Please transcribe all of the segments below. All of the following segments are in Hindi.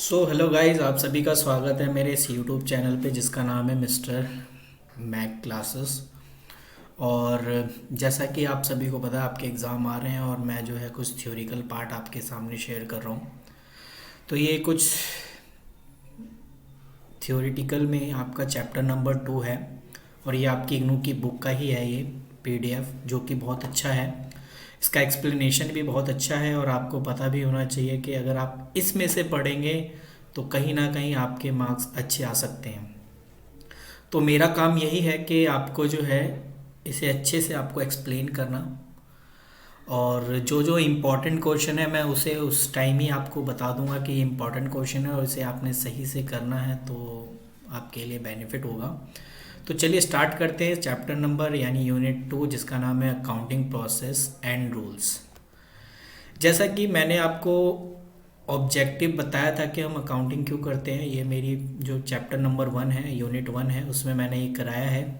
हेलो गाइस, आप सभी का स्वागत है मेरे इस यूट्यूब चैनल पे जिसका नाम है मिस्टर मैक क्लासेस। और जैसा कि आप सभी को पता है, आपके एग्ज़ाम आ रहे हैं और मैं जो है कुछ थ्योरिकल पार्ट आपके सामने शेयर कर रहा हूँ। तो ये कुछ थ्योरिटिकल में आपका चैप्टर नंबर 2 है और ये आपकी इग्नू की बुक का ही है, ये पीडीएफ जो कि बहुत अच्छा है। इसका एक्सप्लेनेशन भी बहुत अच्छा है और आपको पता भी होना चाहिए कि अगर आप इसमें से पढ़ेंगे तो कहीं ना कहीं आपके मार्क्स अच्छे आ सकते हैं। तो मेरा काम यही है कि आपको जो है इसे अच्छे से आपको एक्सप्लेन करना, और जो जो इम्पोर्टेंट क्वेश्चन है मैं उसे उस टाइम ही आपको बता दूंगा कि ये इम्पोर्टेंट क्वेश्चन है और इसे आपने सही से करना है, तो आपके लिए बेनिफिट होगा। तो चलिए स्टार्ट करते हैं चैप्टर नंबर यानी यूनिट 2 जिसका नाम है अकाउंटिंग प्रोसेस एंड रूल्स। जैसा कि मैंने आपको ऑब्जेक्टिव बताया था कि हम अकाउंटिंग क्यों करते हैं, ये मेरी जो चैप्टर नंबर 1 है, यूनिट 1 है, उसमें मैंने ये कराया है।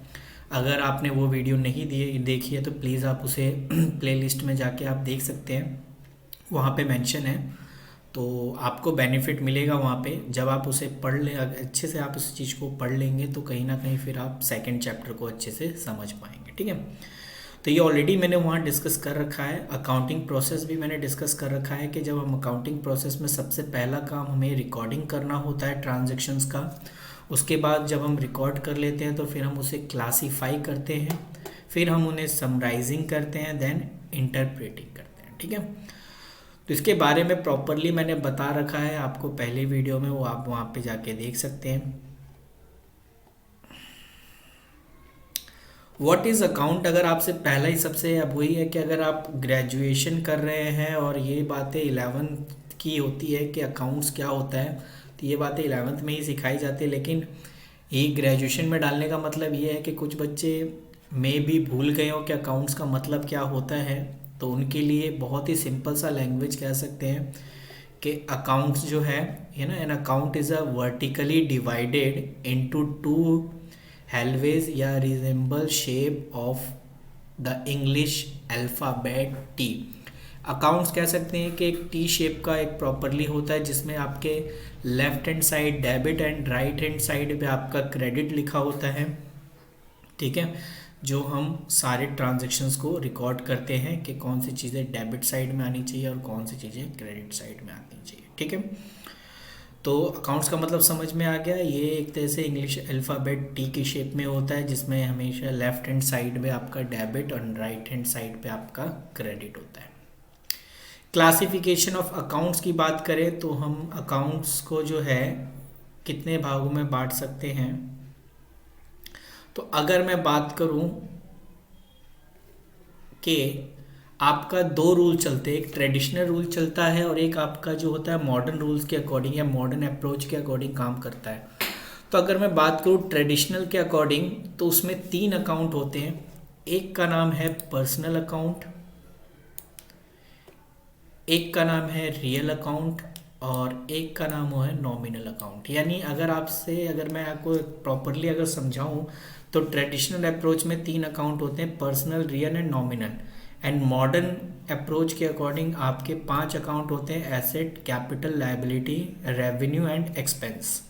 अगर आपने वो वीडियो नहीं देखी है तो प्लीज़ आप उसे प्लेलिस्ट में जाके आप देख सकते हैं, वहाँ पे मेंशन है। तो आपको बेनिफिट मिलेगा वहाँ पे जब आप उसे पढ़ लें। अगर अच्छे से आप इस चीज़ को पढ़ लेंगे तो कहीं ना कहीं फिर आप सेकंड चैप्टर को अच्छे से समझ पाएंगे। ठीक है, तो ये ऑलरेडी मैंने वहाँ डिस्कस कर रखा है। अकाउंटिंग प्रोसेस भी मैंने डिस्कस कर रखा है कि जब हम अकाउंटिंग प्रोसेस में सबसे पहला काम हमें रिकॉर्डिंग करना होता है ट्रांजैक्शंस का। उसके बाद जब हम रिकॉर्ड कर लेते हैं तो फिर हम उसे क्लासीफाई करते हैं, फिर हम उन्हें समराइजिंग करते हैं, देन इंटरप्रेटिंग करते हैं। ठीक है, तो इसके बारे में प्रॉपरली मैंने बता रखा है आपको पहले वीडियो में, वो आप वहाँ पे जाके देख सकते हैं। व्हाट इज़ अकाउंट, अगर आपसे पहला ही सबसे अब वही है कि अगर आप ग्रेजुएशन कर रहे हैं और ये बातें 11th की होती है कि अकाउंट्स क्या होता है, तो ये बातें 11th में ही सिखाई जाती है। लेकिन ये ग्रेजुएशन में डालने का मतलब ये है कि कुछ बच्चे में भी भूल गए हो कि अकाउंट्स का मतलब क्या होता है। तो उनके लिए बहुत ही सिंपल सा लैंग्वेज कह सकते हैं कि अकाउंट्स जो है ना, an account is a vertically divided into two halves या resemble shape of the English alphabet T. Accounts कह सकते हैं कि एक टी शेप का एक प्रॉपरली होता है जिसमें आपके left hand side debit and right hand side पे आपका क्रेडिट लिखा होता है। ठीक है, जो हम सारे ट्रांजैक्शंस को रिकॉर्ड करते हैं कि कौन सी चीज़ें डेबिट साइड में आनी चाहिए और कौन सी चीज़ें क्रेडिट साइड में आनी चाहिए। ठीक है, तो अकाउंट्स का मतलब समझ में आ गया। ये एक तरह से इंग्लिश अल्फ़ाबेट टी की शेप में होता है जिसमें हमेशा लेफ्ट हैंड साइड में आपका डेबिट और राइट हैंड साइड पे आपका क्रेडिट होता है। क्लासिफिकेशन ऑफ अकाउंट्स की बात करें तो हम अकाउंट्स को जो है कितने भागों में बांट सकते हैं। तो अगर मैं बात करूं कि आपका दो रूल चलते हैं, एक ट्रेडिशनल रूल चलता है और एक आपका जो होता है मॉडर्न रूल्स के अकॉर्डिंग या मॉडर्न अप्रोच के अकॉर्डिंग काम करता है। तो अगर मैं बात करूँ ट्रेडिशनल के अकॉर्डिंग तो उसमें 3 अकाउंट होते हैं। एक का नाम है पर्सनल अकाउंट, एक का नाम है रियल अकाउंट और एक का नाम वो है नॉमिनल अकाउंट। यानी अगर मैं आपको प्रॉपरली अगर समझाऊं तो ट्रेडिशनल अप्रोच में 3 अकाउंट होते हैं, personal, real and nominal. And modern approach के अकॉर्डिंग आपके 5 अकाउंट होते हैं, asset, capital, liability, revenue and expense.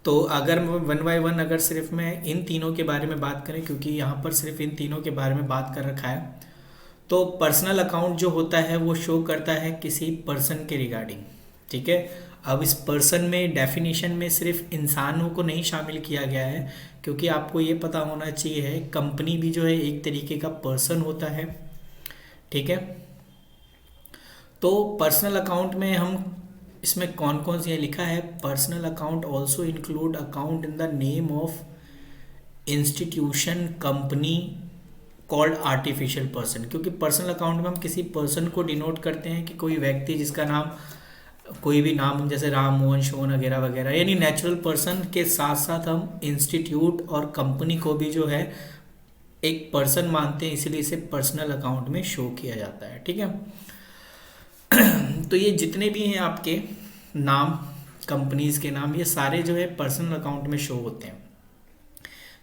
तो अगर वन बाय वन अगर सिर्फ मैं इन तीनों के बारे में बात करें, क्योंकि यहाँ पर सिर्फ इन तीनों के बारे में बात कर रखा है, तो पर्सनल अकाउंट जो होता है वो शो करता है किसी पर्सन के रिगार्डिंग। ठीक है, अब इस पर्सन में डेफिनेशन में सिर्फ इंसानों को नहीं शामिल किया गया है, क्योंकि आपको ये पता होना चाहिए है कंपनी भी जो है एक तरीके का पर्सन होता है। ठीक है, तो पर्सनल अकाउंट में हम इसमें कौन कौन सी है लिखा है, personal account also include account in the name of institution company called artificial person. क्योंकि पर्सनल अकाउंट में हम किसी पर्सन को डिनोट करते हैं कि कोई व्यक्ति जिसका नाम कोई भी नाम जैसे राम, मोहन, शोन वगैरह वगैरह, यानी नेचुरल पर्सन के साथ साथ हम इंस्टीट्यूट और कंपनी को भी जो है एक पर्सन मानते हैं, इसीलिए इसे पर्सनल अकाउंट में शो किया जाता है। ठीक है, तो ये जितने भी हैं आपके नाम, कंपनीज के नाम, ये सारे जो है पर्सनल अकाउंट में शो होते हैं।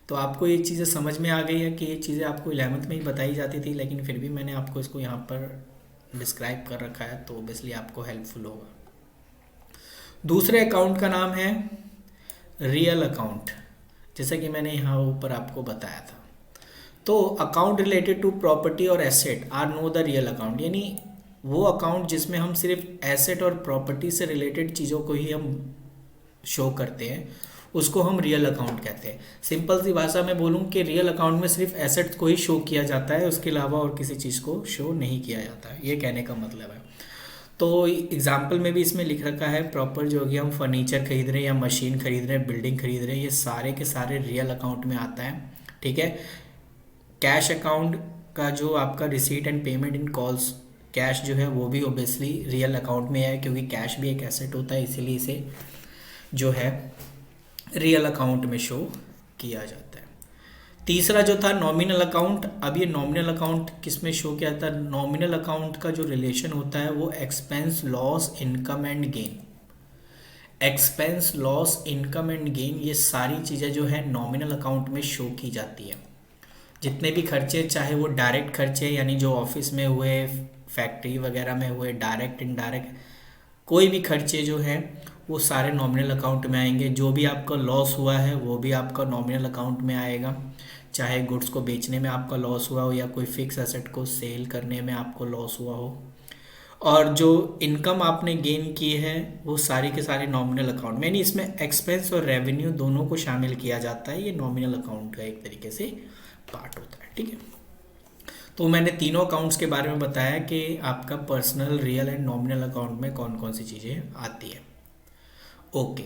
तो आपको ये चीज़ें समझ में आ गई है कि ये चीज़ें आपको 11th में ही बताई जाती थी, लेकिन फिर भी मैंने आपको इसको यहाँ पर डिस्क्राइब कर रखा है तो ऑब्वियसली आपको हेल्पफुल होगा। दूसरे अकाउंट का नाम है रियल अकाउंट, जैसा कि मैंने यहाँ ऊपर आपको बताया था। तो अकाउंट रिलेटेड टू प्रॉपर्टी और asset are no the real account, यानी वो अकाउंट जिसमें हम सिर्फ एसेट और प्रॉपर्टी से रिलेटेड चीज़ों को ही हम शो करते हैं, उसको हम रियल अकाउंट कहते हैं। सिंपल सी भाषा में बोलूँ कि रियल अकाउंट में सिर्फ एसेट्स को ही शो किया जाता है, उसके अलावा और किसी चीज़ को शो नहीं किया जाता है, ये कहने का मतलब है। तो एग्जाम्पल में भी इसमें लिख रखा है प्रॉपर, जो कि हम फर्नीचर खरीद रहे हैं या मशीन खरीद रहे हैं, बिल्डिंग खरीद रहे हैं, ये सारे के सारे रियल अकाउंट में आता है। ठीक है। कैश अकाउंट का जो आपका receipt and payment in calls, cash जो है वो भी ओबियसली रियल अकाउंट में है, क्योंकि कैश भी एक एसेट होता है, इसीलिए इसे जो है रियल अकाउंट में शो किया जाता है। तीसरा जो था नॉमिनल अकाउंट। अब ये नॉमिनल अकाउंट किस में शो किया जाता है? नॉमिनल अकाउंट का जो रिलेशन होता है वो expense, loss, income and gain. Expense, loss, income and gain, ये सारी चीज़ें जो है नॉमिनल अकाउंट में शो की जाती है। जितने भी खर्चे, चाहे वो डायरेक्ट खर्चे यानी जो ऑफिस में हुए, फैक्ट्री वगैरह में हुए, डायरेक्ट इनडायरेक्ट कोई भी खर्चे जो हैं वो सारे नॉमिनल अकाउंट में आएंगे। जो भी आपका लॉस हुआ है वो भी आपका नॉमिनल अकाउंट में आएगा, चाहे गुड्स को बेचने में आपका लॉस हुआ हो या कोई फिक्स एसेट को सेल करने में आपको लॉस हुआ हो। और जो इनकम आपने गेन की है वो सारी के सारे नॉमिनल अकाउंट में, यानी इसमें एक्सपेंस और रेवेन्यू दोनों को शामिल किया जाता है। ये नॉमिनल अकाउंट का एक तरीके से पार्ट होता है। ठीक है। तो मैंने तीनों अकाउंट्स के बारे में बताया कि आपका personal, real and nominal account में कौन कौन सी चीज़ें आती है। ओके।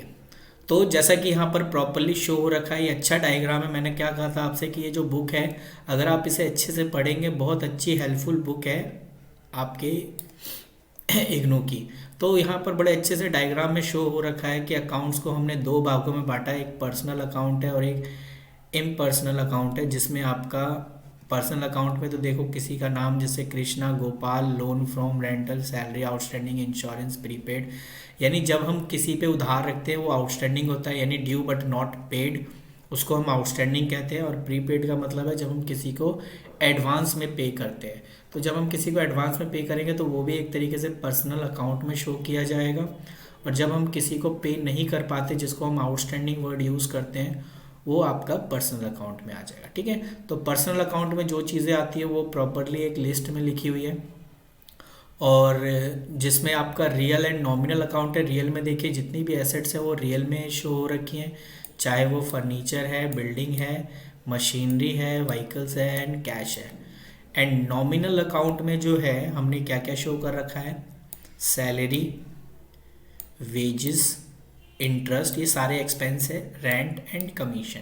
तो जैसा कि यहाँ पर प्रॉपरली शो हो रखा है, ये अच्छा डायग्राम है। मैंने क्या कहा था आपसे कि ये जो बुक है, अगर आप इसे अच्छे से पढ़ेंगे, बहुत अच्छी हेल्पफुल बुक है आपके इग्नू की। तो यहाँ पर बड़े अच्छे से डायग्राम में शो हो रखा है कि अकाउंट्स को हमने दो भागों में बांटा है, एक पर्सनल अकाउंट है और एक इम्पर्सनल अकाउंट है। जिसमें आपका पर्सनल अकाउंट में तो देखो किसी का नाम, जैसे Krishna, Gopal, loan from, rental, salary, outstanding, insurance, prepaid, यानी जब हम किसी पे उधार रखते हैं वो आउटस्टैंडिंग होता है, यानी ड्यू बट नॉट पेड, उसको हम आउटस्टैंडिंग कहते हैं। और प्रीपेड का मतलब है जब हम किसी को एडवांस में पे करते हैं। तो जब हम किसी को एडवांस में पे करेंगे तो वो भी एक तरीके से पर्सनल अकाउंट में शो किया जाएगा। और जब हम किसी को पे नहीं कर पाते, जिसको हम आउटस्टैंडिंग वर्ड यूज़ करते हैं, वो आपका पर्सनल अकाउंट में आ जाएगा। ठीक है। तो पर्सनल अकाउंट में जो चीज़ें आती है वो प्रॉपरली एक लिस्ट में लिखी हुई है। और जिसमें आपका रियल एंड नॉमिनल अकाउंट है, रियल में देखिए जितनी भी एसेट्स है वो रियल में शो हो रखी हैं, चाहे वो फर्नीचर है, बिल्डिंग है, मशीनरी है, व्हीकल्स है एंड कैश है। एंड नॉमिनल अकाउंट में जो है हमने क्या क्या शो कर रखा है? सैलरी, वेजेस, इंटरेस्ट, ये सारे एक्सपेंस है, रेंट एंड कमीशन,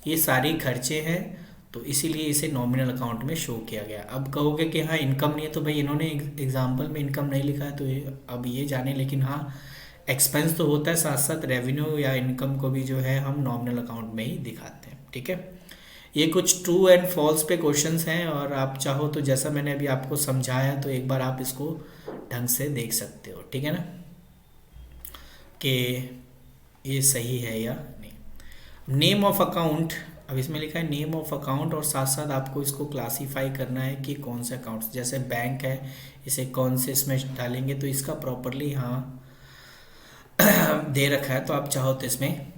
ये सारी खर्चे हैं। तो इसीलिए इसे नॉमिनल अकाउंट में शो किया गया। अब कहोगे कि हाँ इनकम नहीं है, तो भाई इन्होंने एग्जाम्पल में इनकम नहीं लिखा है, तो अब ये जाने। लेकिन हाँ एक्सपेंस तो होता है, साथ साथ रेवेन्यू या इनकम को भी जो है हम नॉमिनल अकाउंट में ही दिखाते हैं। ठीक है। ये कुछ ट्रू एंड फॉल्स पे क्वेश्चंस हैं, और आप चाहो तो जैसा मैंने अभी आपको समझाया, तो एक बार आप इसको ढंग से देख सकते हो। ठीक है ना, कि ये सही है या नहीं। नेम ऑफ अकाउंट, अब इसमें लिखा है नेम ऑफ अकाउंट, और साथ साथ आपको इसको क्लासीफाई करना है कि कौन से अकाउंट्स, जैसे बैंक है, इसे कौन से इसमें डालेंगे, तो इसका प्रॉपरली यहाँ दे रखा है। तो आप चाहो तो इसमें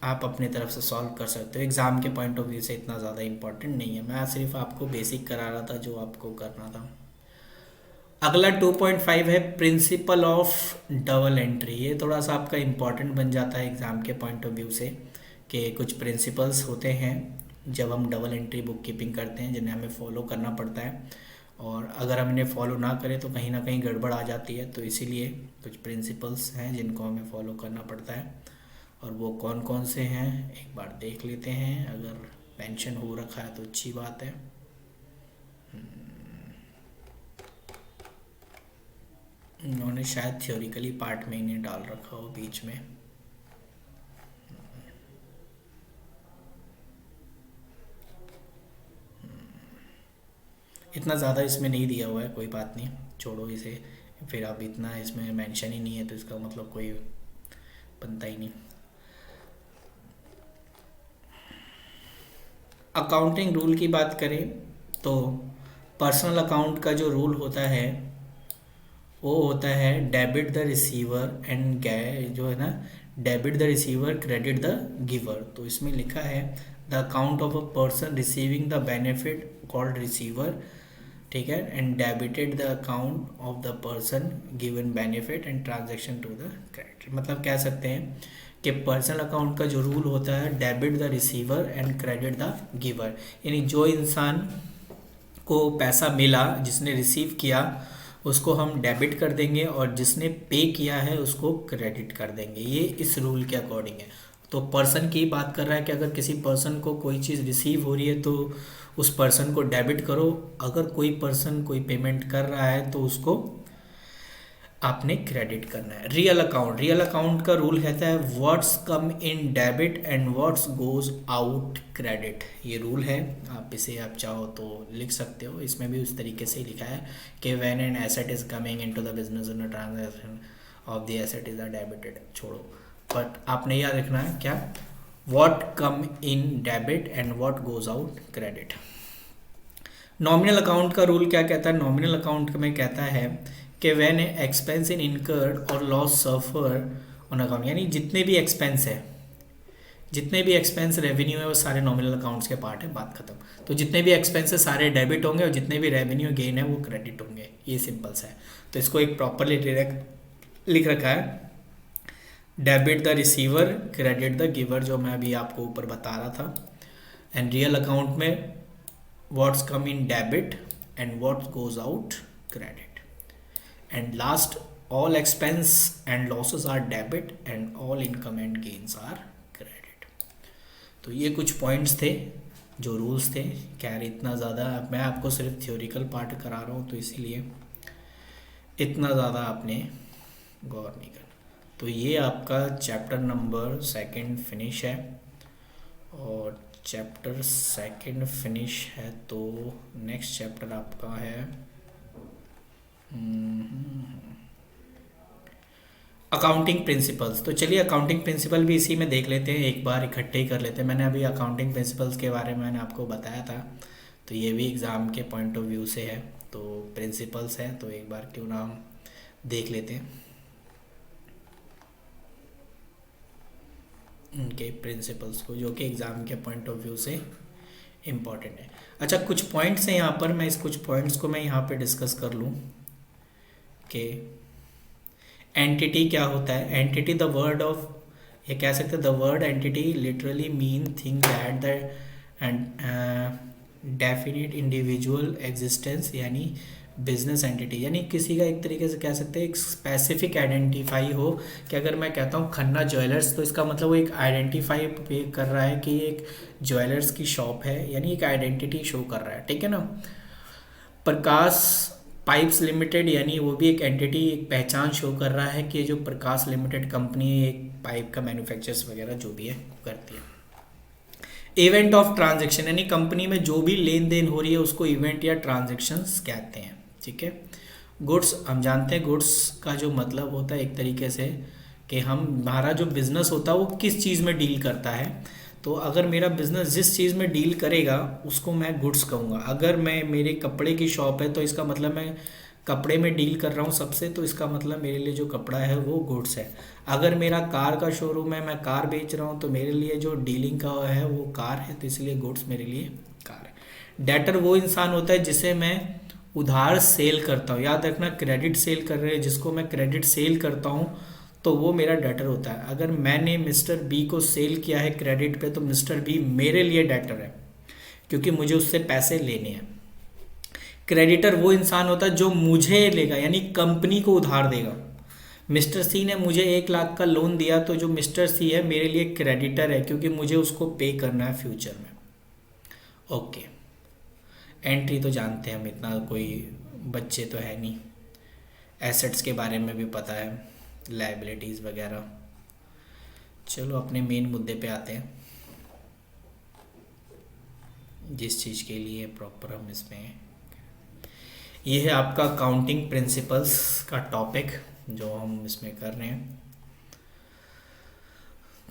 आप अपनी तरफ से सॉल्व कर सकते हो। एग्ज़ाम के पॉइंट ऑफ व्यू से इतना ज़्यादा इंपॉर्टेंट नहीं है, मैं सिर्फ आपको बेसिक करा रहा था जो आपको करना था। अगला 2.5 है प्रिंसिपल ऑफ डबल एंट्री। ये थोड़ा सा आपका इम्पॉर्टेंट बन जाता है एग्ज़ाम के पॉइंट ऑफ व्यू से, कि कुछ प्रिंसिपल्स होते हैं जब हम डबल एंट्री बुक कीपिंग करते हैं, जिन्हें हमें फॉलो करना पड़ता है। और अगर हम इन्हें फॉलो ना करें तो कहीं ना कहीं गड़बड़ आ जाती है। तो इसीलिए कुछ प्रिंसिपल्स हैं जिनको हमें फॉलो करना पड़ता है, और वो कौन कौन से हैं एक बार देख लेते हैं। अगर मेंशन हो रखा है तो अच्छी बात है। उन्होंने शायद थ्योरिकली पार्ट में इन्हें डाल रखा हो बीच में। इतना ज़्यादा इसमें नहीं दिया हुआ है, कोई बात नहीं, छोड़ो इसे। फिर अब इतना इसमें मेंशन ही नहीं है तो इसका मतलब कोई बनता ही नहीं। अकाउंटिंग रूल की बात करें तो पर्सनल अकाउंट का जो रूल होता है वो होता है डेबिट द रिसीवर एंड जो है ना, debit the receiver credit the giver. तो इसमें लिखा है the account of a person receiving the benefit called receiver, ठीक है, and debited the account of the person given benefit and transaction to the credit. मतलब कह सकते हैं कि पर्सनल अकाउंट का जो रूल होता है debit the receiver and credit the giver, यानी जो इंसान को पैसा मिला, जिसने रिसीव किया, उसको हम डेबिट कर देंगे और जिसने पे किया है उसको क्रेडिट कर देंगे। ये इस रूल के अकॉर्डिंग है। तो पर्सन की बात कर रहा है कि अगर किसी पर्सन को कोई चीज़ रिसीव हो रही है तो उस पर्सन को डेबिट करो, अगर कोई पर्सन कोई पेमेंट कर रहा है तो उसको आपने क्रेडिट करना है। रियल अकाउंट का रूल कहता है what's come in debit and what's goes out credit. ये रूल है, आप इसे आप चाहो तो लिख सकते हो। इसमें भी उस तरीके से ही लिखा है कि when an asset is coming into the business in transaction of the asset is debited, छोड़ो, बट आपने याद रखना है क्या, what come in debit and what goes out credit. Nominal account का रूल क्या कहता है, नॉमिनल अकाउंट में कहता है कि व्हेन एक्सपेंस इन इनकर्ड और लॉस सफर ऑन अकाउंट, यानी जितने भी एक्सपेंस है, जितने भी एक्सपेंस रेवेन्यू है वो सारे नॉमिनल अकाउंट्स के पार्ट है, बात खत्म। तो जितने भी एक्सपेंस है सारे डेबिट होंगे और जितने भी रेवेन्यू गेन है वो क्रेडिट होंगे, ये सिंपल सा है। तो इसको एक प्रॉपरली लिख रखा है, debit the receiver credit the giver, जो मैं अभी आपको ऊपर बता रहा था। एंड रियल अकाउंट में what's come in debit and what goes out credit. And last, all expense and losses are debit and all income and gains are credit। तो ये कुछ पॉइंट्स थे जो रूल्स थे। खैर इतना ज़्यादा मैं आपको सिर्फ थ्योरिकल पार्ट करा रहा हूँ तो इसीलिए इतना ज़्यादा आपने गौर नहीं करना। तो ये आपका चैप्टर नंबर 2 फिनिश है, और चैप्टर 2 फिनिश है तो नेक्स्ट चैप्टर आपका है अकाउंटिंग प्रिंसिपल्स। तो चलिए अकाउंटिंग प्रिंसिपल भी इसी में देख लेते हैं, एक बार इकट्ठे ही कर लेते हैं। मैंने अभी अकाउंटिंग प्रिंसिपल्स के बारे में मैंने आपको बताया था, तो ये भी एग्ज़ाम के पॉइंट ऑफ व्यू से है। तो प्रिंसिपल्स हैं तो एक बार क्यों ना हम देख लेते हैं उनके प्रिंसिपल्स को, जो कि एग्ज़ाम के पॉइंट ऑफ व्यू से इम्पॉर्टेंट है। अच्छा, कुछ पॉइंट्स हैं यहाँ पर, मैं इस कुछ पॉइंट्स को मैं यहाँ पे डिस्कस कर लूँ कि एंटिटी क्या होता है। एंटिटी द वर्ड ऑफ, ये कह सकते हैं the word entity literally mean thing that the definite individual existence, यानी बिजनेस एंटिटी, यानी किसी का एक तरीके से कह सकते हैं एक स्पेसिफिक आइडेंटिफाई हो। कि अगर मैं कहता हूँ खन्ना ज्वेलर्स तो इसका मतलब वो एक आइडेंटिफाई कर रहा है कि ये एक ज्वेलर्स की शॉप है, यानी एक आइडेंटिटी शो कर रहा है, ठीक है ना। प्रकाश पाइप्स लिमिटेड, यानी वो भी एक एंटिटी, एक पहचान शो कर रहा है कि जो प्रकाश लिमिटेड कंपनी एक पाइप का मैन्युफैक्चर्स वगैरह जो भी है करती है। इवेंट ऑफ ट्रांजैक्शन, यानी कंपनी में जो भी लेन देन हो रही है उसको इवेंट या ट्रांजैक्शंस कहते हैं, ठीक है। गुड्स, हम जानते हैं गुड्स का जो मतलब होता है एक तरीके से कि हमारा जो बिजनेस होता है वो किस चीज़ में डील करता है। तो अगर मेरा बिजनेस जिस चीज़ में डील करेगा उसको मैं गुड्स कहूँगा। अगर मैं मेरे कपड़े की शॉप है तो इसका मतलब मैं कपड़े में डील कर रहा हूँ सबसे, तो इसका मतलब मेरे लिए जो कपड़ा है वो गुड्स है। अगर मेरा कार का शोरूम है, मैं कार बेच रहा हूँ, तो मेरे लिए जो डीलिंग का है वो कार है, तो इसलिए गुड्स मेरे लिए कार है। डेटर वो इंसान होता है जिसे मैं उधार सेल करता हूँ। याद रखना, क्रेडिट सेल कर रहे हैं, जिसको मैं क्रेडिट सेल करता हूँ तो वो मेरा डेटर होता है। अगर मैंने मिस्टर बी को सेल किया है क्रेडिट पे तो मिस्टर बी मेरे लिए डेटर है, क्योंकि मुझे उससे पैसे लेने हैं। क्रेडिटर वो इंसान होता है जो मुझे लेगा, यानी कंपनी को उधार देगा। मिस्टर सी ने मुझे 1 लाख का लोन दिया तो जो मिस्टर सी है मेरे लिए क्रेडिटर है, क्योंकि मुझे उसको पे करना है फ्यूचर में। ओके, एंट्री तो जानते हैं हम, इतना कोई बच्चे तो है नहीं, एसेट्स के बारे में भी पता है, लायबिलिटीज़ वगैरह। चलो अपने मेन मुद्दे पे आते हैं, जिस चीज़ के लिए प्रॉपर हम इसमें, ये है आपका अकाउंटिंग प्रिंसिपल्स का टॉपिक जो हम इसमें कर रहे हैं।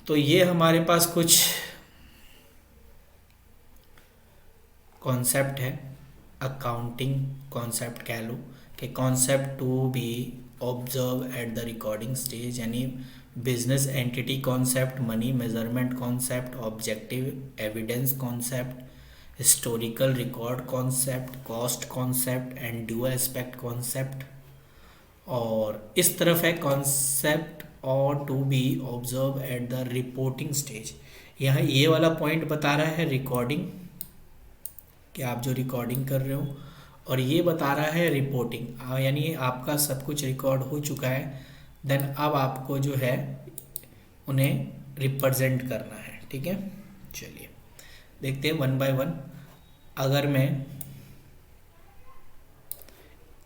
तो ये हमारे पास कुछ कॉन्सेप्ट है, अकाउंटिंग कॉन्सेप्ट कह लो कि concept to be observe at the recording stage, यानी business entity concept, money measurement concept, objective evidence concept, historical record concept, cost concept and dual aspect concept. और इस तरफ है कॉन्सेप्ट और to be observe at the reporting stage. यहाँ ये वाला पॉइंट बता रहा है रिकॉर्डिंग, कि आप जो रिकॉर्डिंग कर रहे हो, और ये बता रहा है रिपोर्टिंग, यानी आपका सब कुछ रिकॉर्ड हो चुका है, देन अब आपको जो है उन्हें रिप्रेजेंट करना है। ठीक है, चलिए देखते हैं वन बाय वन। अगर मैं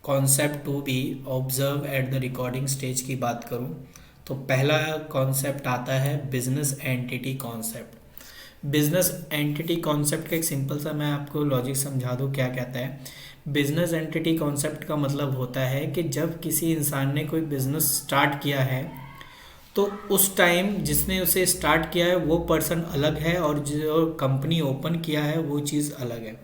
concept to be observe at the recording stage की बात करूं, तो पहला कॉन्सेप्ट आता है business entity concept. Business entity concept का एक सिंपल सा मैं आपको लॉजिक समझा दूं क्या कहता है। बिजनेस एंटिटी कॉन्सेप्ट का मतलब होता है कि जब किसी इंसान ने कोई बिजनेस स्टार्ट किया है तो उस टाइम जिसने उसे स्टार्ट किया है वो पर्सन अलग है, और जो कंपनी ओपन किया है वो चीज़ अलग है।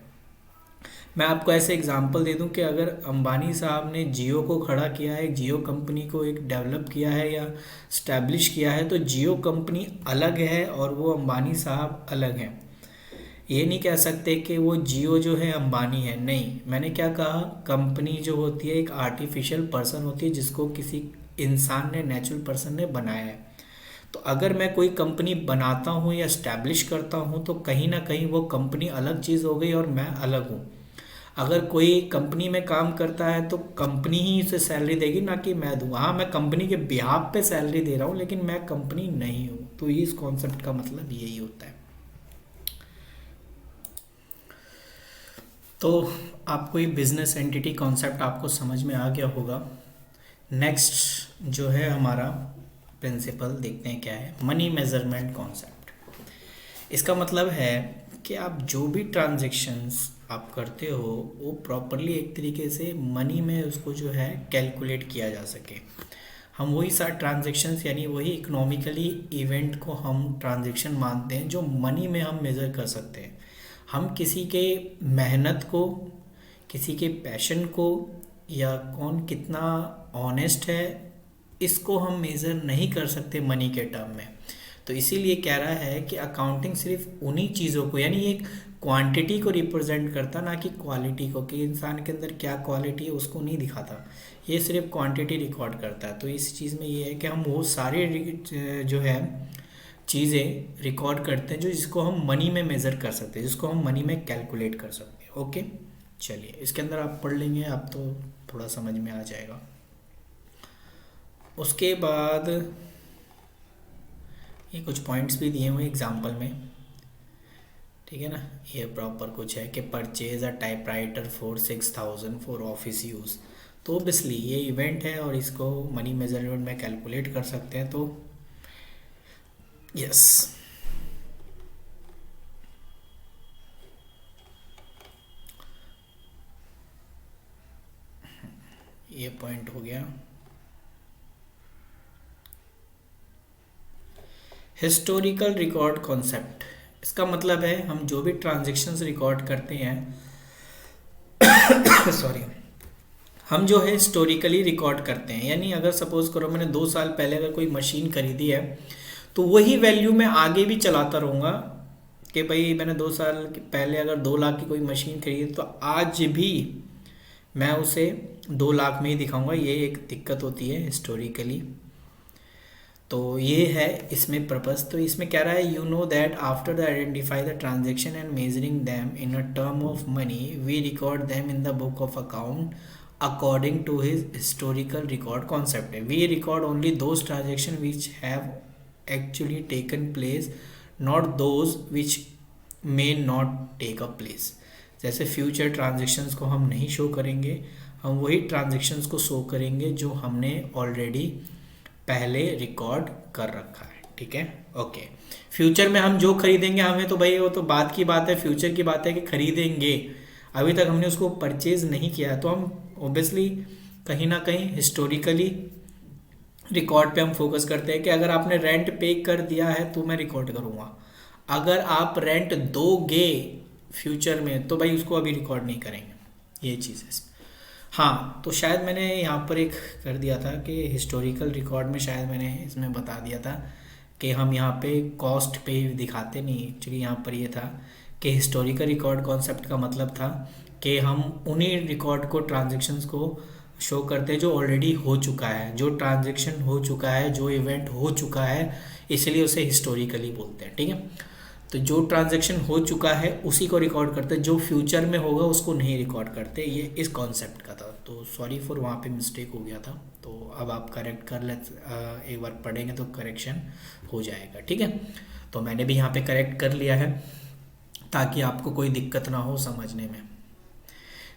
मैं आपको ऐसे एग्जांपल दे दूं कि अगर अंबानी साहब ने जियो को खड़ा किया है, जियो कंपनी को एक डेवलप किया है या स्टैब्लिश किया है, तो जियो कंपनी अलग है और वो अंबानी साहब अलग हैं। ये नहीं कह सकते कि वो जियो जो है अंबानी है, नहीं। मैंने क्या कहा, कंपनी जो होती है एक आर्टिफिशियल पर्सन होती है जिसको किसी इंसान ने, नेचुरल पर्सन ने बनाया है। तो अगर मैं कोई कंपनी बनाता हूँ या स्टैब्लिश करता हूँ तो कहीं ना कहीं वो कंपनी अलग चीज़ हो गई और मैं अलग हूँ। अगर कोई कंपनी में काम करता है तो कंपनी ही उसे सैलरी देगी, ना कि मैं दूँ। हाँ, मैं कंपनी के बिहाफ पे सैलरी दे रहा हूँ लेकिन मैं कंपनी नहीं हूँ। तो ये इस कॉन्सेप्ट का मतलब यही होता है। तो आपको ये बिजनेस एंटिटी कॉन्सेप्ट आपको समझ में आ गया होगा। नेक्स्ट जो है हमारा प्रिंसिपल, देखते हैं क्या है, मनी मेजरमेंट कॉन्सेप्ट। इसका मतलब है कि आप जो भी ट्रांजैक्शंस आप करते हो वो प्रॉपरली एक तरीके से मनी में उसको जो है कैलकुलेट किया जा सके। हम वही सारे ट्रांजैक्शंस यानी वही इकोनॉमिकली इवेंट को हम ट्रांजैक्शन मानते हैं जो मनी में हम मेज़र कर सकते हैं। हम किसी के मेहनत को, किसी के पैशन को, या कौन कितना ऑनेस्ट है, इसको हम मेज़र नहीं कर सकते मनी के टर्म में। तो इसीलिए कह रहा है कि अकाउंटिंग सिर्फ उन्हीं चीज़ों को, यानी एक क्वांटिटी को रिप्रेजेंट करता, ना कि क्वालिटी को, कि इंसान के अंदर क्या क्वालिटी है उसको नहीं दिखाता। ये सिर्फ क्वांटिटी रिकॉर्ड करता है। तो इस चीज़ में ये है कि हम वो सारे जो है चीज़ें रिकॉर्ड करते हैं जो जिसको हम मनी में मेज़र कर सकते हैं, जिसको हम मनी में कैलकुलेट कर सकते हैं। ओके, चलिए इसके अंदर आप पढ़ लेंगे, आप तो थोड़ा समझ में आ जाएगा। उसके बाद ये कुछ पॉइंट्स भी दिए हुए एग्जाम्पल में, ठीक है ना। ये प्रॉपर कुछ है कि purchase a typewriter for 6000 for office use. तो ऑब्वियसली ये इवेंट है और इसको मनी मेजरमेंट में कैलकुलेट कर सकते हैं। तो यस, ये पॉइंट हो गया। हिस्टोरिकल रिकॉर्ड कॉन्सेप्ट, इसका मतलब है हम जो भी ट्रांजैक्शंस रिकॉर्ड करते हैं सॉरी, हम जो है हिस्टोरिकली रिकॉर्ड करते हैं। यानी अगर सपोज करो मैंने 2 साल पहले अगर कोई मशीन खरीदी है तो वही वैल्यू मैं आगे भी चलाता रहूँगा कि भाई मैंने 2 साल पहले अगर 2 लाख की कोई मशीन खरीदी तो आज भी मैं उसे 2 लाख में ही दिखाऊंगा। ये एक दिक्कत होती है हिस्टोरिकली। तो ये है इसमें पर्पस। तो इसमें कह रहा है, you know that after the identify the transaction and measuring them in a term of money we record them in the book of account according to his historical record concept है। We record only those transaction which have actually taken place, not those which may not take a place. जैसे फ्यूचर ट्रांजेक्शन्स को हम नहीं शो करेंगे, हम वही ट्रांजेक्शन्स को शो करेंगे जो हमने ऑलरेडी पहले रिकॉर्ड कर रखा है। ठीक है, ओके। फ्यूचर में हम जो खरीदेंगे हमें तो भाई वो तो बात की बात है, फ्यूचर की बात है कि खरीदेंगे। अभी तक हमने उसको परचेज नहीं किया, तो हम ऑब्वियसली कहीं ना कहीं हिस्टोरिकली रिकॉर्ड पे हम फोकस करते हैं कि अगर आपने रेंट पे कर दिया है तो मैं रिकॉर्ड करूँगा। अगर आप रेंट दोगे फ्यूचर में तो भाई उसको अभी रिकॉर्ड नहीं करेंगे। ये चीज़ है। हाँ, तो शायद मैंने यहाँ पर एक कर दिया था कि हिस्टोरिकल रिकॉर्ड में शायद मैंने इसमें बता दिया था कि हम यहाँ पे कॉस्ट पे दिखाते नहीं। एक्चुअली यहाँ पर ये था कि हिस्टोरिकल रिकॉर्ड कॉन्सेप्ट का मतलब था कि हम उन्हीं रिकॉर्ड को, ट्रांजेक्शन्स को शो करते हैं जो ऑलरेडी हो चुका है, जो ट्रांजेक्शन हो चुका है, जो इवेंट हो चुका है, इसलिए उसे हिस्टोरिकली बोलते हैं। ठीक है, तो जो ट्रांजैक्शन हो चुका है उसी को रिकॉर्ड करते हैं, जो फ्यूचर में होगा उसको नहीं रिकॉर्ड करते। ये इस कॉन्सेप्ट का था। तो सॉरी फॉर वहाँ पे मिस्टेक हो गया था। तो अब आप करेक्ट कर ले, एक बार पढ़ेंगे तो करेक्शन हो जाएगा। ठीक है, तो मैंने भी यहाँ पे करेक्ट कर लिया है ताकि आपको कोई दिक्कत ना हो समझने में।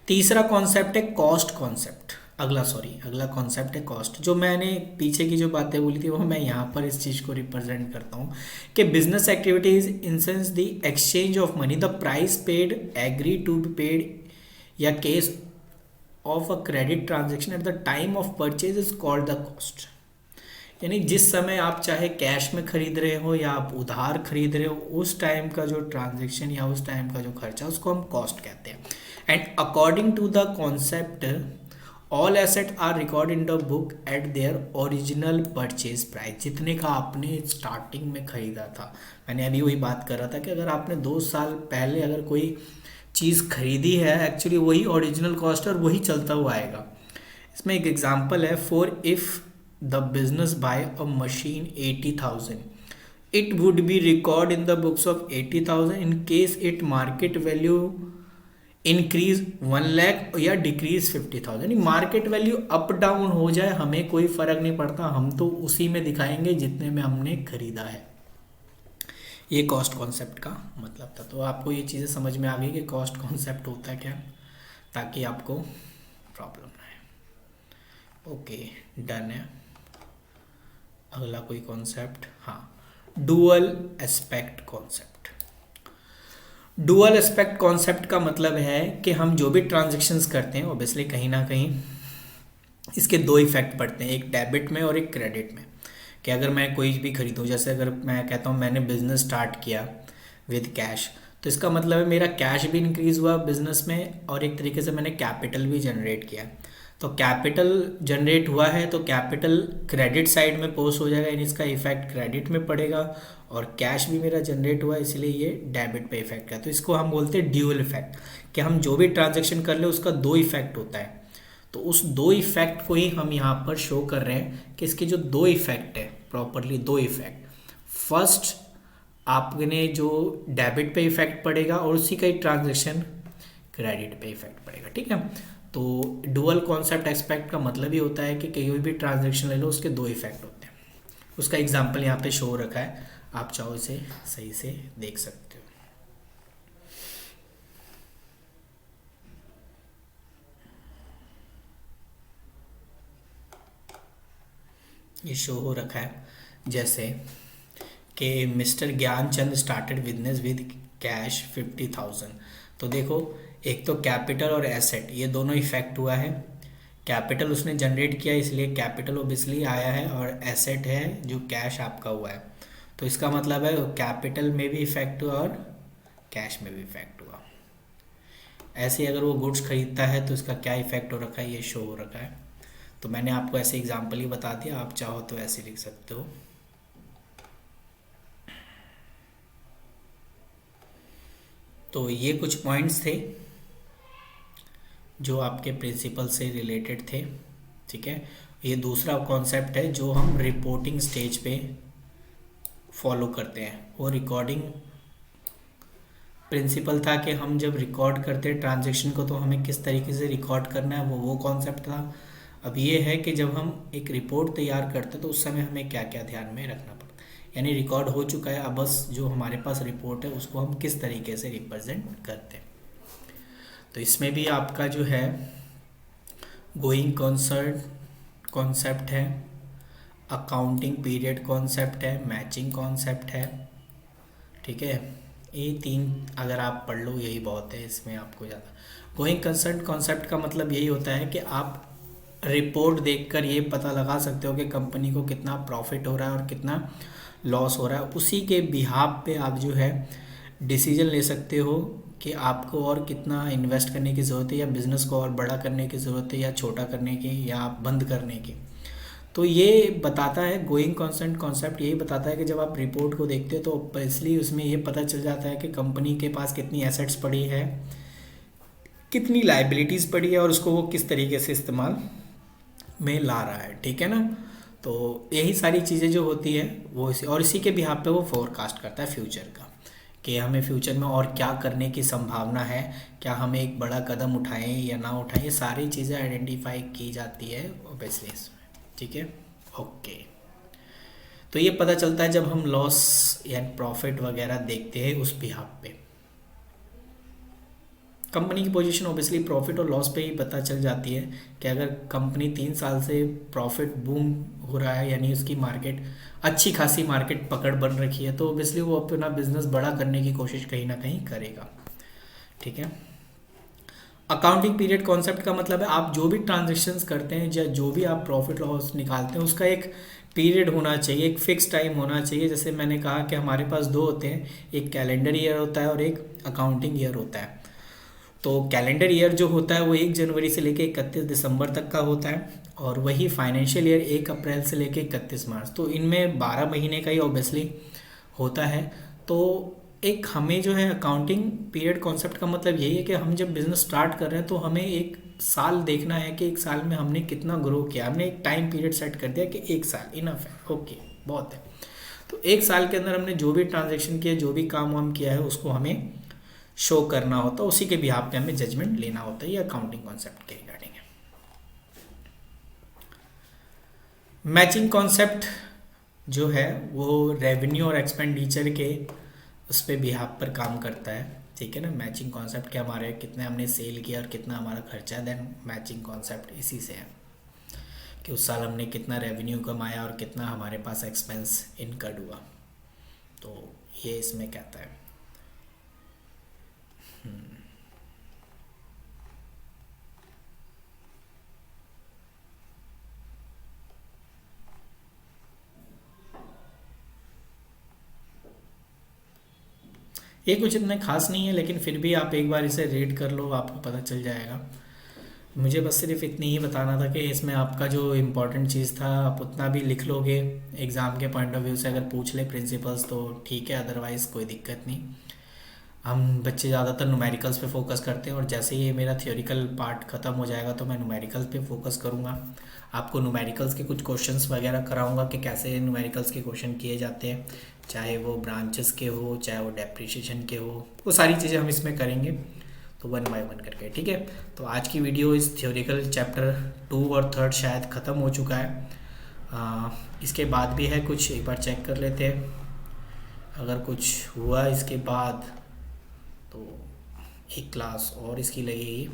तीसरा कॉन्सेप्ट है कॉस्ट कॉन्सेप्ट। अगला कॉन्सेप्ट है कॉस्ट। जो मैंने पीछे की जो बातें बोली थी वो मैं यहाँ पर इस चीज़ को रिप्रेजेंट करता हूँ कि business activities in sense the exchange of money, the price paid, agree to be paid, या case of a credit transaction at the time of purchase is called the cost. यानी जिस समय आप चाहे कैश में खरीद रहे हो या आप उधार खरीद रहे हो, उस टाइम का जो ट्रांजेक्शन या उस टाइम का जो खर्चा, उसको हम कॉस्ट कहते हैं। And according to the concept all asset are record in the book at their original purchase price. जितने का आपने स्टार्टिंग में खरीदा था, मैंने अभी वही बात कर रहा था कि अगर आपने 2 साल पहले अगर कोई चीज़ खरीदी है, एक्चुअली वही ओरिजिनल कॉस्ट और वही चलता हुआ आएगा। इसमें एक एग्जांपल है, for if the business buy a machine 80,000, it would be record in the books of 80,000 in case it market value increase 1 lakh या decrease 50,000। Market value up down हो जाए हमें कोई फर्क नहीं पड़ता, हम तो उसी में दिखाएंगे जितने में हमने खरीदा है। ये कॉस्ट कॉन्सेप्ट का मतलब था। तो आपको ये चीज़ें समझ में आ गई कि कॉस्ट कॉन्सेप्ट होता है क्या, ताकि आपको प्रॉब्लम ना आए। ओके, डन है। अगला कोई कॉन्सेप्ट, हाँ, dual aspect concept. Dual aspect concept का मतलब है कि हम जो भी ट्रांजेक्शन्स करते हैं, ऑब्वियसली कहीं ना कहीं इसके 2 इफेक्ट पड़ते हैं, एक डेबिट में और एक क्रेडिट में। कि अगर मैं कोई भी खरीदूँ, जैसे अगर मैं कहता हूँ मैंने बिजनेस स्टार्ट किया विद कैश, तो इसका मतलब है मेरा कैश भी इंक्रीज़ हुआ बिजनेस में और एक तरीके से मैंने कैपिटल भी जनरेट किया। तो कैपिटल जनरेट हुआ है तो कैपिटल क्रेडिट साइड में पोस्ट हो जाएगा, यानी इसका इफेक्ट क्रेडिट में पड़ेगा, और कैश भी मेरा जनरेट हुआ इसलिए ये डेबिट पे इफेक्ट है। तो इसको हम बोलते हैं ड्यूअल इफेक्ट, कि हम जो भी ट्रांजैक्शन कर ले उसका 2 इफेक्ट होता है। तो उस 2 इफेक्ट को ही हम यहाँ पर शो कर रहे हैं कि इसके जो 2 इफेक्ट है, प्रॉपरली 2 इफेक्ट। फर्स्ट आपने जो डेबिट पे इफेक्ट पड़ेगा और उसी का ही ट्रांजेक्शन क्रेडिट पे इफेक्ट पड़ेगा। ठीक है, तो डुअल कॉन्सेप्ट एस्पेक्ट का मतलब ही होता है कि कोई भी ट्रांजैक्शन ले लो उसके 2 इफेक्ट होते हैं। उसका एग्जांपल यहाँ पे शो रखा है, आप चाहो इसे सही से देख सकते हो। ये शो हो रखा है जैसे कि mister Gyanchand started business with cash 50,000। तो देखो, एक तो कैपिटल और एसेट, ये दोनों इफेक्ट हुआ है। कैपिटल उसने जनरेट किया इसलिए कैपिटल ओबियसली आया है, और एसेट है जो कैश आपका हुआ है। तो इसका मतलब है कैपिटल में भी इफेक्ट हुआ और कैश में भी इफेक्ट हुआ। ऐसे ही अगर वो गुड्स खरीदता है तो इसका क्या इफेक्ट हो रखा है, ये शो हो रखा है। तो मैंने आपको ऐसे एग्जांपल ही बता दिया, आप चाहो तो ऐसे लिख सकते हो। तो ये कुछ पॉइंट्स थे जो आपके प्रिंसिपल से रिलेटेड थे। ठीक है, ये दूसरा कॉन्सेप्ट है जो हम रिपोर्टिंग स्टेज पे फॉलो करते हैं। वो रिकॉर्डिंग प्रिंसिपल था कि हम जब रिकॉर्ड करते हैं ट्रांजैक्शन को तो हमें किस तरीके से रिकॉर्ड करना है, वो कॉन्सेप्ट था। अब ये है कि जब हम एक रिपोर्ट तैयार करते हैं तो उस समय हमें क्या क्या ध्यान में रखना पड़ता है। यानी रिकॉर्ड हो चुका है, अब बस जो हमारे पास रिपोर्ट है उसको हम किस तरीके से रिप्रेजेंट करते हैं। तो इसमें भी आपका जो है गोइंग कंसर्न कॉन्सेप्ट है, अकाउंटिंग पीरियड कॉन्सेप्ट है, मैचिंग कॉन्सेप्ट है। ठीक है, ये 3 अगर आप पढ़ लो यही बहुत है, इसमें आपको ज़्यादा। गोइंग कंसर्न कॉन्सेप्ट का मतलब यही होता है कि आप रिपोर्ट देखकर ये पता लगा सकते हो कि कंपनी को कितना प्रॉफिट हो रहा है और कितना लॉस हो रहा है। उसी के बिहाफ पे आप जो है डिसीजन ले सकते हो कि आपको और कितना इन्वेस्ट करने की ज़रूरत है, या बिज़नेस को और बड़ा करने की ज़रूरत है, या छोटा करने की, या बंद करने की। तो ये बताता है गोइंग कॉन्सेंट कॉन्सेप्ट, यही बताता है कि जब आप रिपोर्ट को देखते हो तो इसलिए उसमें ये पता चल जाता है कि कंपनी के पास कितनी एसेट्स पड़ी है, कितनी लाइबिलिटीज़ पड़ी है, और उसको वो किस तरीके से इस्तेमाल में ला रहा है। ठीक है ना। तो यही सारी चीज़ें जो होती है वो इसी के बिहाफ पे वो फोरकास्ट करता है फ्यूचर का, कि हमें फ्यूचर में और क्या करने की संभावना है, क्या हमें एक बड़ा कदम उठाएं या ना उठाएं, ये सारी चीज़ें आइडेंटिफाई की जाती है ऑब्वियसली इसमें। ठीक है। ओके। तो ये पता चलता है जब हम लॉस या प्रॉफिट वगैरह देखते हैं उस बिहाफ पे। कंपनी की पोजीशन ऑब्वियसली प्रॉफिट और लॉस पे ही पता चल जाती है कि अगर कंपनी 3 साल से प्रॉफिट बूम हो रहा है, यानी उसकी मार्केट अच्छी खासी मार्केट पकड़ बन रखी है, तो ऑब्वियसली वो अपना बिजनेस बड़ा करने की कोशिश कहीं ना कहीं करेगा। ठीक है। अकाउंटिंग पीरियड कॉन्सेप्ट का मतलब है आप जो भी ट्रांजेक्शन्स करते हैं या जो भी आप प्रॉफिट लॉस निकालते हैं उसका एक पीरियड होना चाहिए, एक फिक्स टाइम होना चाहिए। जैसे मैंने कहा कि हमारे पास दो होते हैं, एक कैलेंडर ईयर होता है और एक अकाउंटिंग ईयर होता है। तो कैलेंडर ईयर जो होता है वो 1 जनवरी से लेके 31 दिसंबर तक का होता है, और वही फाइनेंशियल ईयर 1 अप्रैल से लेके 31 मार्च। तो इनमें 12 महीने का ही ऑब्वियसली होता है। तो एक हमें जो है अकाउंटिंग पीरियड कॉन्सेप्ट का मतलब यही है कि हम जब बिजनेस स्टार्ट कर रहे हैं तो हमें एक साल देखना है कि एक साल में हमने कितना ग्रो किया। हमने एक टाइम पीरियड सेट कर दिया कि 1 साल इनफ है, ओके बहुत है। तो 1 साल के अंदर हमने जो भी ट्रांजेक्शन किया, जो भी काम वाम किया है, उसको हमें शो करना होता है, उसी के बिहाफ पे हमें जजमेंट लेना होता है। ये अकाउंटिंग कॉन्सेप्ट के रिगार्डिंग है। मैचिंग कॉन्सेप्ट जो है वो रेवेन्यू और एक्सपेंडिचर के उस पे बिहाफ पर काम करता है। ठीक है ना। मैचिंग कॉन्सेप्ट के हमारे कितने हमने सेल किया और कितना हमारा खर्चा, देन मैचिंग कॉन्सेप्ट इसी से है कि उस साल हमने कितना रेवेन्यू कमाया और कितना हमारे पास एक्सपेंस इनकर्ड हुआ। तो ये इसमें कहता है। ये कुछ इतना खास नहीं है, लेकिन फिर भी आप एक बार इसे रीड कर लो, आपको पता चल जाएगा। मुझे बस सिर्फ इतनी ही बताना था कि इसमें आपका जो इम्पोर्टेंट चीज़ था आप उतना भी लिख लोगे एग्ज़ाम के पॉइंट ऑफ व्यू से। अगर पूछ ले प्रिंसिपल्स तो ठीक है, अदरवाइज़ कोई दिक्कत नहीं। हम बच्चे ज़्यादातर न्यूमेरिकल्स पे फोकस करते हैं, और जैसे ही मेरा थियोरिकल पार्ट ख़त्म हो जाएगा तो मैं न्यूमेरिकल्स पे फोकस करूँगा। आपको न्यूमेरिकल्स के कुछ क्वेश्चंस वगैरह कराऊंगा कि कैसे न्यूमेरिकल्स के क्वेश्चन किए जाते हैं, चाहे वो ब्रांचेस के हो, चाहे वो डेप्रिसिएशन के हो, वो सारी चीज़ें हम इसमें करेंगे। तो 1 बाय 1 करके। ठीक है। तो आज की वीडियो इस थियोरिकल चैप्टर 2 और 3 शायद ख़त्म हो चुका है। इसके बाद भी है कुछ, एक बार चेक कर लेते हैं। अगर कुछ हुआ इसके बाद तो एक क्लास और इसकी लगेगी,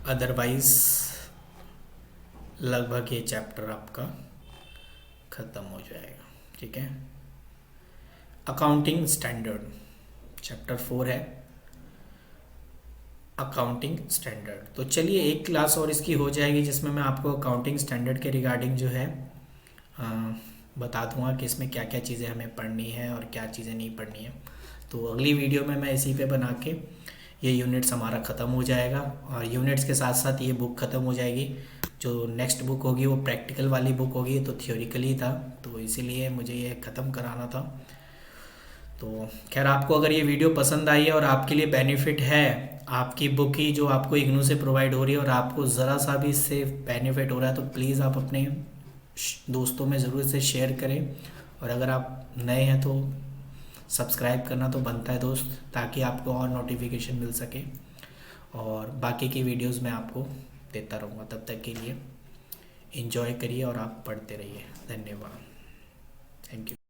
अदरवाइज़ लगभग ये चैप्टर आपका ख़त्म हो जाएगा। ठीक है। अकाउंटिंग स्टैंडर्ड चैप्टर 4 है, अकाउंटिंग स्टैंडर्ड। तो चलिए एक क्लास और इसकी हो जाएगी जिसमें मैं आपको अकाउंटिंग स्टैंडर्ड के रिगार्डिंग जो है बता दूंगा कि इसमें क्या क्या चीज़ें हमें पढ़नी है और क्या चीज़ें नहीं पढ़नी है। तो अगली वीडियो में मैं इसी पे बना के, ये यूनिट्स हमारा ख़त्म हो जाएगा, और यूनिट्स के साथ साथ ये बुक ख़त्म हो जाएगी। जो नेक्स्ट बुक होगी वो प्रैक्टिकल वाली बुक होगी, तो थियोरिकली था, तो इसीलिए मुझे ये ख़त्म कराना था। तो खैर, आपको अगर ये वीडियो पसंद आई है और आपके लिए बेनिफिट है, आपकी बुक ही जो आपको इग्नू से प्रोवाइड हो रही है और आपको ज़रा सा भी इससे बेनिफिट हो रहा है, तो प्लीज़ आप अपने दोस्तों में ज़रूर इसे शेयर करें। और अगर आप नए हैं तो सब्सक्राइब करना तो बनता है दोस्त, ताकि आपको और नोटिफिकेशन मिल सके, और बाकी की वीडियोस मैं आपको देता रहूँगा। तब तक के लिए एंजॉय करिए और आप पढ़ते रहिए। धन्यवाद। Thank you.